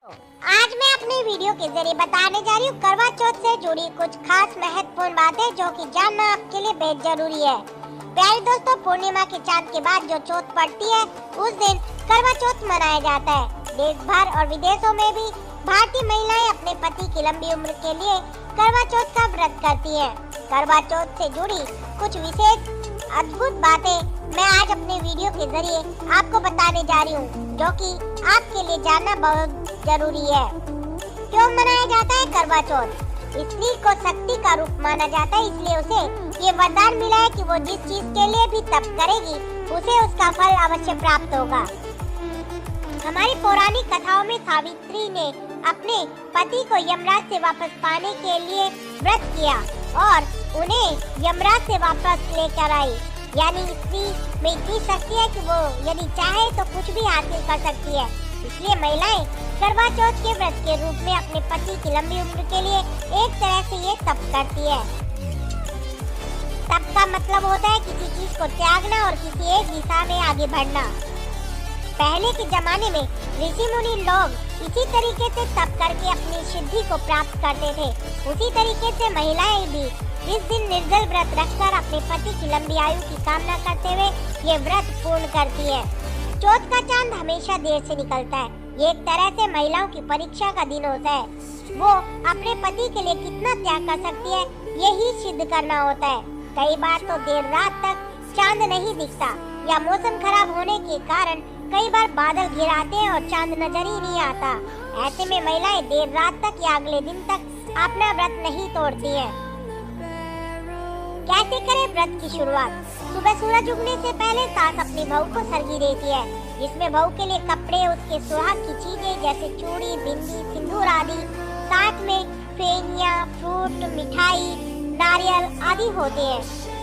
आज मैं अपने वीडियो के जरिए बताने जा रही हूँ करवा चौथ से जुड़ी कुछ खास महत्वपूर्ण बातें जो कि जानना आपके लिए बेहद जरूरी है। प्यारे दोस्तों, पूर्णिमा के चांद के बाद जो चौथ पड़ती है उस दिन करवा चौथ मनाया जाता है। देश भर और विदेशों में भी भारतीय महिलाएं अपने पति की लंबी उम्र के लिए करवा चौथ का व्रत करती है। करवा चौथ से जुड़ी कुछ विशेष अद्भुत बातें मैं आज अपने वीडियो के जरिए आपको बताने जा रही हूँ, जो कि आपके लिए जानना बहुत जरूरी है। क्यों मनाया जाता है करवा चौथ? स्त्री को शक्ति का रूप माना जाता है, इसलिए उसे ये वरदान मिला है कि वो जिस चीज के लिए भी तप करेगी उसे उसका फल अवश्य प्राप्त होगा। हमारी पौराणिक कथाओं में सावित्री ने अपने पति को यमराज से वापस पाने के लिए व्रत किया और उन्हें यमराज से वापस लेकर आई। यानी स्त्री में इतनी शक्ति है कि वो यदि चाहे तो कुछ भी हासिल कर सकती है। इसलिए महिलाएं करवा चौथ के व्रत के रूप में अपने पति की लंबी उम्र के लिए एक तरह से ये तप करती है। तप का मतलब होता है किसी चीज को त्यागना और किसी एक दिशा में आगे बढ़ना। पहले के जमाने में ऋषि मुनि लोग इसी तरीके से तप करके अपनी सिद्धि को प्राप्त करते थे। उसी तरीके से महिलाएं भी इस दिन निर्जल व्रत रखकर अपने पति की लंबी आयु की कामना करते हुए ये व्रत पूर्ण करती है। चौथ का चांद हमेशा देर से निकलता है। ये एक तरह से महिलाओं की परीक्षा का दिन होता है। वो अपने पति के लिए कितना त्याग कर सकती है यही सिद्ध करना होता है। कई बार तो देर रात तक चांद नहीं दिखता या मौसम खराब होने के कारण कई बार बादल घिर आते हैं और चांद नजर ही नहीं आता। ऐसे में महिलाएं देर रात तक या अगले दिन तक अपना व्रत नहीं तोड़ती हैं। कैसे करें व्रत की शुरुआत? सुबह सूरज उगने से पहले सास अपनी बहू को सरगी देती है, जिसमें बहू के लिए कपड़े, उसके सुहाग की चीजें जैसे चूड़ी, बिंदी, सिंदूर आदि, साथ में फेनिया, फ्रूट, मिठाई, नारियल आदि होते हैं।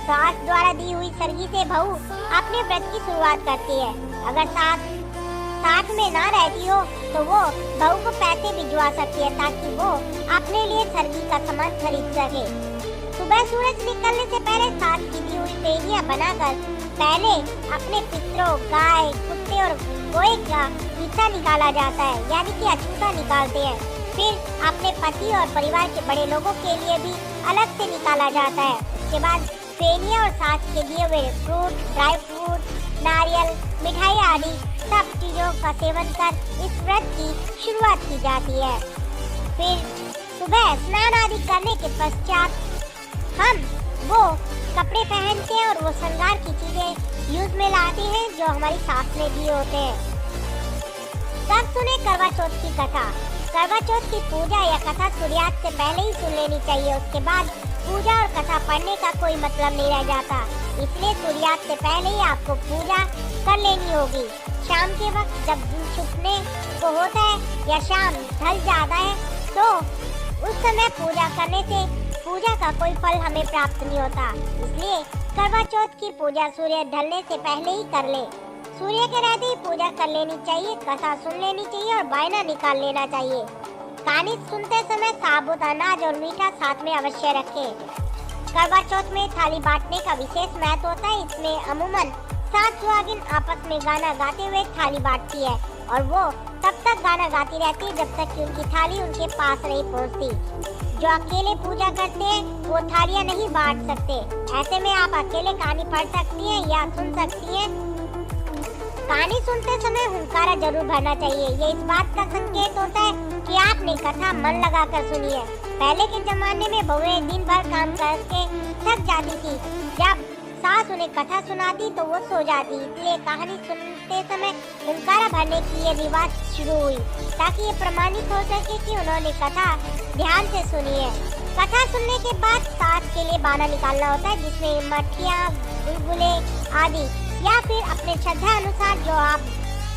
सास द्वारा दी हुई सरगी से बहू अपने व्रत की शुरुआत करती है। अगर साथ में ना रहती हो तो वो बहू को पैसे भिजवा सकती है ताकि वो अपने लिए सरगी का सामान खरीद सके। सुबह सूरज निकलने से पहले सास की दी हुई पेड़ियां बनाकर पहले अपने पितरों, गाय, कुत्ते और गोए का हिस्सा निकाला जाता है, यानी कि अछूता निकालते हैं। फिर अपने पति और परिवार के बड़े लोगों के लिए भी अलग से निकाला जाता है। उसके बाद फेनिया और सास के दिए हुए फ्रूट, ड्राई फ्रूट, नारियल, मिठाई आदि सब चीजों का सेवन कर इस व्रत की शुरुआत की जाती है। फिर सुबह स्नान आदि करने के पश्चात हम वो कपड़े पहनते हैं और वो श्रृंगार की चीजें यूज में लाते हैं जो हमारी सास ने दिए होते हैं। तब सुने करवा चौथ की कथा। करवा चौथ की पूजा या कथा सूर्यास्त से पहले ही सुन लेनी चाहिए। उसके बाद पूजा और कथा पढ़ने का कोई मतलब नहीं रह जाता, इसलिए सूर्यास्त से पहले ही आपको पूजा कर लेनी होगी। शाम के वक्त जब दिन छुपने को होता है या शाम ढल जाता है तो उस समय पूजा करने से पूजा का कोई फल हमें प्राप्त नहीं होता। इसलिए करवा चौथ की पूजा सूर्य ढलने से पहले ही कर ले। सूर्य के रहते ही पूजा कर लेनी चाहिए, कथा सुन लेनी चाहिए और बायना निकाल लेना चाहिए। कहानी सुनते समय साबुत अनाज और मीठा साथ में अवश्य रखें। करवा चौथ में थाली बांटने का विशेष महत्व होता है। इसमें अमूमन 7 सुहागिन आपस में गाना गाते हुए थाली बांटती है और वो तब तक गाना गाती रहती है जब तक कि उनकी थाली उनके पास नहीं पहुंचती। जो अकेले पूजा करते हैं वो थालियां नहीं बांट सकते। ऐसे में आप अकेले कहानी पढ़ सकती हैं या सुन सकती हैं। कहानी सुनते समय हुंकारा जरूर भरना चाहिए। ये इस बात का संकेत होता है कि आपने कथा मन लगाकर सुनी है। पहले के जमाने में बहुएं दिन भर काम करके थक जाती थी। जब सास उन्हें कथा सुनाती तो वो सो जाती, इसलिए कहानी सुनते समय हुंकारा भरने की ये रिवाज शुरू हुई ताकि ये प्रमाणित हो सके कि उन्होंने कथा ध्यान से सुनी है। कथा सुनने के बाद सास के लिए बाना निकालना होता है, जिसमें मठिया, बुलबुले आदि या फिर अपने श्रद्धा अनुसार जो आप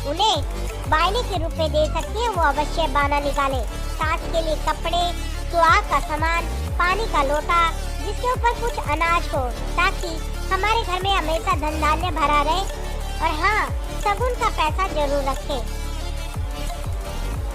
उन्हें बायने के रूप में दे सकती हैं वो अवश्य बाना निकालें। सास के लिए कपड़े, सुहाग का सामान, पानी का लोटा जिसके ऊपर कुछ अनाज हो ताकि हमारे घर में हमेशा धन धान्य भरा रहे। और हाँ, शगुन का पैसा जरूर रखें।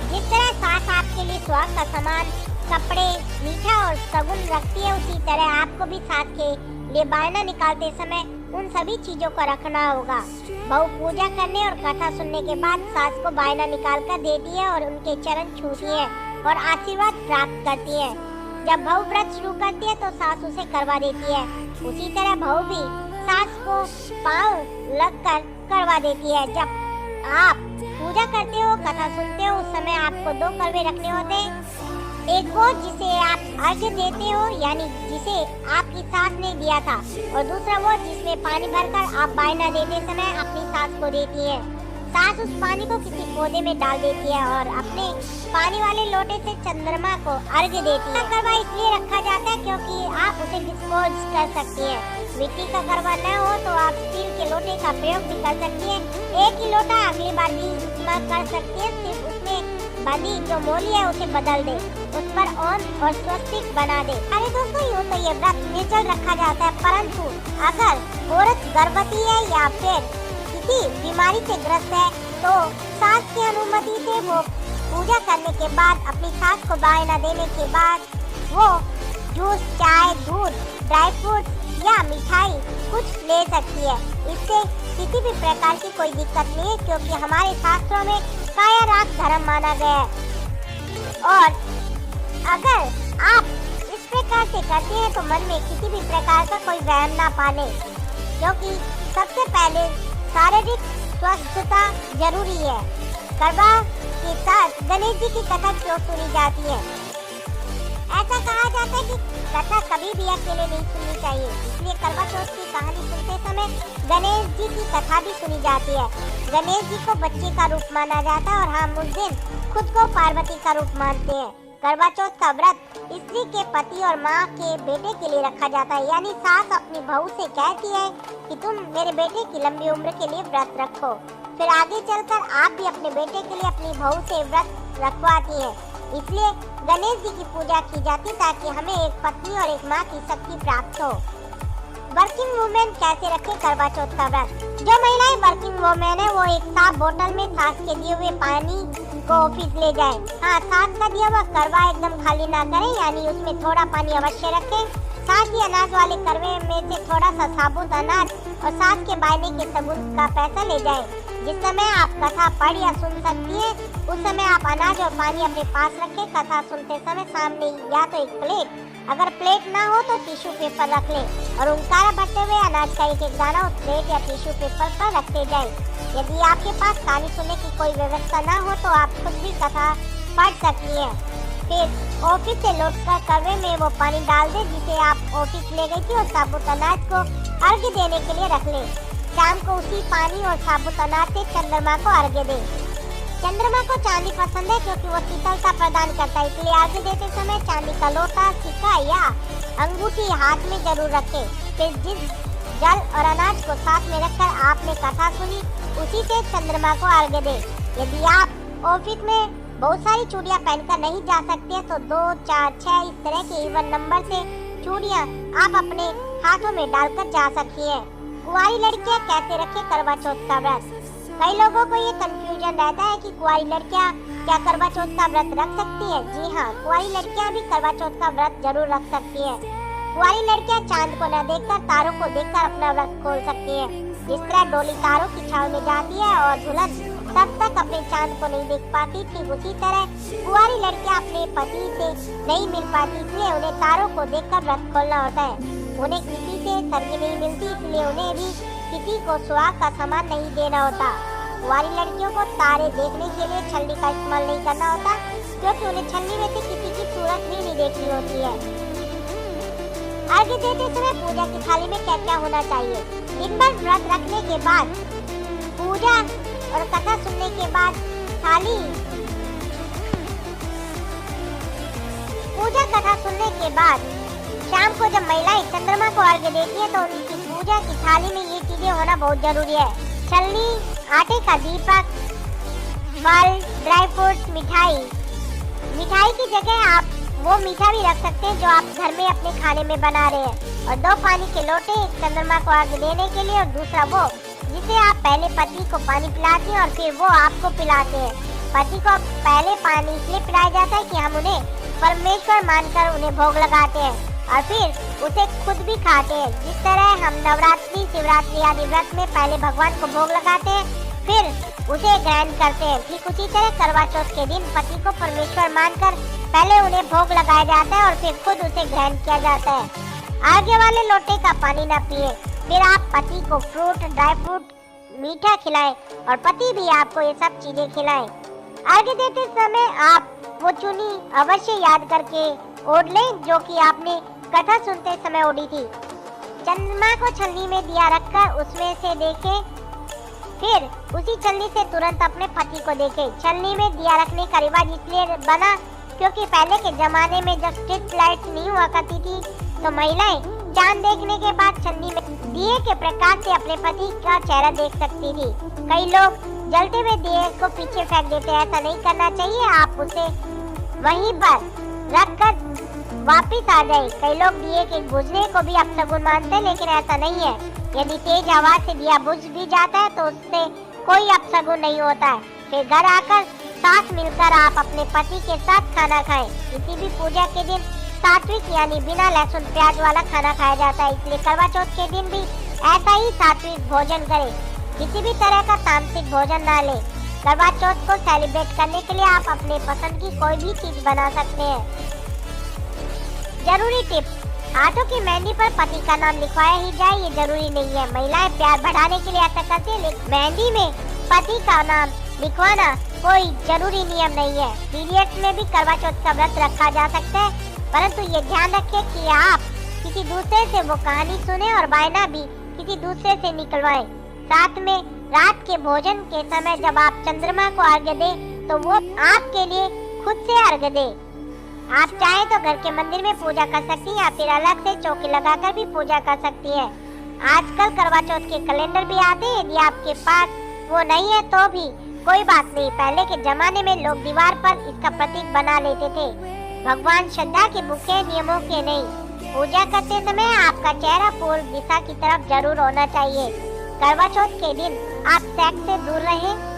जिस तरह सास आपके लिए सुहाग का सामान, कपड़े, मीठा और शगुन रखती है, उसी तरह आपको भी सास के लिए बायना निकालते समय उन सभी चीजों को रखना होगा। बहू पूजा करने और कथा सुनने के बाद सास को वायना निकाल कर देती है और उनके चरण छूती है और आशीर्वाद प्राप्त करती है। जब बहू व्रत शुरू करती है तो सास उसे करवा देती है। उसी तरह बहू भी सास को पांव लगकर करवा देती है। जब आप पूजा करते हो, कथा सुनते हो, उस समय आपको 2 कड़वे रखने होते हैं। एक वो जिसे आप अर्घ्य देते हो, यानी जिसे आपकी सास ने दिया था, और दूसरा वो जिसमें पानी भरकर आप वायना देते समय अपनी सास को देती है। सास उस पानी को किसी पौधे में डाल देती है और अपने पानी वाले लोटे से चंद्रमा को अर्घ्य देती है। करवा इसलिए रखा जाता है क्योंकि आप उसे डिस्पोज कर सकती है। मिट्टी का करवा न हो तो आप स्टील के लोटे का प्रयोग भी कर सकती है। एक ही लोटा अगली बार भी इस्तेमाल कर सकती है। सिर्फ उसमें बंदी जो मोली है उसे बदल दे, उस पर ओम और स्वस्तिक बना दे। अरे दोस्तों, यूँ तो ये व्रत निर्जल रखा जाता है, परंतु अगर औरत गर्भवती है या फिर किसी बीमारी से ग्रस्त है तो सास की अनुमति से वो पूजा करने के बाद, अपनी सास को वायना देने के बाद वो जूस, चाय, दूध, ड्राई फ्रूट या मिठाई कुछ ले सकती है। इससे किसी भी प्रकार की कोई दिक्कत नहीं है, क्योंकि हमारे शास्त्रों में काया राग धर्म माना गया है। और अगर आप इस प्रकार से करते हैं तो मन में किसी भी प्रकार का कोई वहम ना पाले, क्योंकि सबसे पहले शारीरिक स्वस्थता जरूरी है। करवा के साथ गणेश जी की कथा क्यों सुनी जाती है? ऐसा कहा जाता है कि कथा कभी भी अकेले नहीं सुननी चाहिए, इसलिए करवा चौथ की कहानी सुनते समय गणेश जी की कथा भी सुनी जाती है। गणेश जी को बच्चे का रूप माना जाता है और हम उस दिन खुद को पार्वती का रूप मानते हैं। करवा चौथ का व्रत स्त्री के पति और माँ के बेटे के लिए रखा जाता है, यानी सास अपनी बहू से कहती है कि तुम मेरे बेटे की लंबी उम्र के लिए व्रत रखो। फिर आगे चलकर आप भी अपने बेटे के लिए अपनी बहू से व्रत रखवाती है। इसलिए गणेश जी की पूजा की जाती ताकि हमें एक पत्नी और एक माँ की शक्ति प्राप्त हो। वर्किंग वुमेन कैसे रखें करवा चौथ का व्रत? जो महिलाएं वर्किंग वुमेन है वो एक साफ बोतल में सास के दिए हुए पानी को ऑफिस ले जाएं। हाँ, सास का दिया हुआ करवा एकदम खाली ना करें, यानी उसमें थोड़ा पानी अवश्य रखें। साथ ही अनाज वाले करवे में से थोड़ा सा साबुत अनाज और सास के बायने के सबूत का पैसा ले जाएं। जिस समय आप कथा पढ़ या सुन सकती है उस समय आप अनाज और पानी अपने पास रखें। कथा सुनते समय सामने या तो एक प्लेट, अगर प्लेट ना हो तो टिश्यू पेपर रख लें और ओंकारा भरते हुए अनाज का एक एक दाना उस प्लेट या टिश्यू पेपर पर रखते जाएं। यदि आपके पास कहानी सुनने की कोई व्यवस्था ना हो तो आप खुद भी कथा पढ़ सकती हैं। फिर ऑफिस से लौटकर करवे में वो पानी डाल दें जिसे आप ऑफिस ले गई थी और साबुत अनाज को अर्घ्य देने के लिए रख लें। शाम को उसी पानी और साबुत अनाज से चंद्रमा को अर्घ्य दें। चंद्रमा को चांदी पसंद है क्योंकि वो शीतलता प्रदान करता है, इसलिए अर्घ्य देते समय चांदी का लोटा, सिक्का या अंगूठी हाथ में जरूर रखें। फिर जिस जल और अनाज को साथ में रखकर आपने कथा सुनी उसी से चंद्रमा को अर्घ्य दें। यदि आप ऑफिस में बहुत सारी चूड़ियां पहनकर नहीं जा सकते हैं तो 2, 4, 6 इस तरह के इवन नंबर से चूड़ियां आप अपने हाथों में डालकर जा सकती हैं। कुंवारी लड़कियां कैसे रखें करवा चौथ का व्रत? कई लोगों को ये कंफ्यूजन रहता है कि कुंवारी लड़कियां क्या करवा चौथ का व्रत रख सकती है? जी हाँ, कुंवारी लड़कियां भी करवा चौथ का व्रत जरूर रख सकती है। कुंवारी लड़कियां चांद को न देखकर तारों को देखकर अपना व्रत खोल सकती है। जिस तरह डोली तारों की छाव में जाती है और दुल्हन तब तक अपने चांद को नहीं देख पाती, ठीक उसी तरह कुंवारी लड़कियां अपने पति से नहीं मिल पाती, इसलिए उन्हें तारों को देखकर व्रत खोलना होता है। उन्हें किसी से सरगी नहीं मिलती, इसलिए उन्हें भी किसी को सुहाग का सामान नहीं देना होता। कुंवारी लड़कियों को तारे देखने के लिए छलनी का इस्तेमाल नहीं करना होता, क्योंकि उन्हें छलनी में से किसी की सूरत भी नहीं देखनी होती है। अर्घ्य देते समय पूजा की थाली में क्या क्या होना चाहिए? दिन भर व्रत रखने के बाद, पूजा और कथा सुनने के बाद थाली, पूजा कथा सुनने के बाद शाम को जब महिलाएं चंद्रमा को अर्घ्य देती है तो उनकी पूजा की थाली में ये चीजें होना बहुत जरूरी है। छलनी, आटे का दीपक, फल, ड्राई फ्रूट्स, मिठाई। मिठाई की जगह आप वो मीठा भी रख सकते हैं जो आप घर में अपने खाने में बना रहे हैं। और 2 पानी के लोटे, एक चंद्रमा को अर्घ्य देने के लिए और दूसरा वो जिसे आप पहले पति को पानी पिलाते हैं और फिर वो आपको पिलाते हैं। पति को पहले पानी इसलिए पिलाया जाता है कि हम उन्हें परमेश्वर मानकर उन्हें भोग लगाते हैं। और फिर उसे खुद भी खाते हैं। जिस तरह हम नवरात्रि, शिवरात्रि आदि व्रत में पहले भगवान को भोग लगाते हैं, फिर उसे ग्रहण करते हैं, ठीक उसी तरह करवा चौथ के दिन पति को परमेश्वर मानकर पहले उन्हें भोग लगाया जाता है और फिर खुद उसे ग्रहण किया जाता है। आगे वाले लोटे का पानी न पिए, फिर आप पति को फ्रूट, ड्राई फ्रूट, मीठा खिलाएं और पति भी आपको ये सब चीजें खिलाएं। आगे देते समय आप वो चुनी अवश्य याद करके ओढ़ लें जो कि आपने कथा सुनते समय ओढ़ी थी। चंद्रमा को छलनी में दिया रखकर उसमें से देखें, फिर उसी छलनी से तुरंत अपने पति को देखें। छलनी में दिया रखने का रिवाज इसलिए बना क्योंकि पहले के जमाने में जब स्ट्रीट लाइट नहीं हुआ करती थी तो महिलाएं चांद देखने के बाद छलनी में दिए के प्रकाश से अपने पति का चेहरा देख सकती थी। कई लोग जलते हुए दिए को पीछे फेंक देते हैं, ऐसा नहीं करना चाहिए। आप उसे वहीं पर रखकर वापस आ जाए। कई लोग दिए के बुझने को भी अपशगुन मानते हैं, लेकिन ऐसा नहीं है। यदि तेज आवाज से दिया बुझ भी जाता है तो उससे कोई अपशगुन नहीं होता है। फिर घर आकर साथ मिलकर आप अपने पति के साथ खाना खाएं। किसी भी पूजा के दिन सात्विक यानी बिना लहसुन प्याज वाला खाना खाया जाता है, इसलिए करवा चौथ के दिन भी ऐसा ही सात्विक भोजन करें। किसी भी तरह का तामसिक भोजन ना लें। करवा चौथ को सेलिब्रेट करने के लिए आप अपने पसंद की कोई भी चीज बना सकते हैं। जरूरी टिप, हाथों की मेहंदी पर पति का नाम लिखवाया ही जाए ये जरूरी नहीं है। महिलाएं प्यार बढ़ाने के लिए ऐसा करती है, लेकिन मेहंदी में पति का नाम लिखवाना कोई जरूरी नियम नहीं है। पीरियड्स में भी करवा चौथ का व्रत रखा जा सकता है, परंतु ये ध्यान रखें कि आप किसी दूसरे से वो कहानी सुने और वायना भी किसी दूसरे से निकलवाएं। साथ में रात के भोजन के समय जब आप चंद्रमा को अर्घ्य दें तो वो आपके लिए खुद से अर्घ्य दे। आप चाहे तो घर के मंदिर में पूजा कर सकती हैं या फिर अलग से चौकी लगाकर भी पूजा कर सकती है। आजकल करवा चौथ के कैलेंडर भी आते हैं, यदि आपके पास वो नहीं है तो भी कोई बात नहीं। पहले के जमाने में लोग दीवार पर इसका प्रतीक बना लेते थे। भगवान श्रद्धा के भूखे, नियमों के नहीं। पूजा करते समय आपका चेहरा पूर्व दिशा की तरफ जरूर होना चाहिए। करवा चौथ के दिन आप सेक्स से दूर रहें।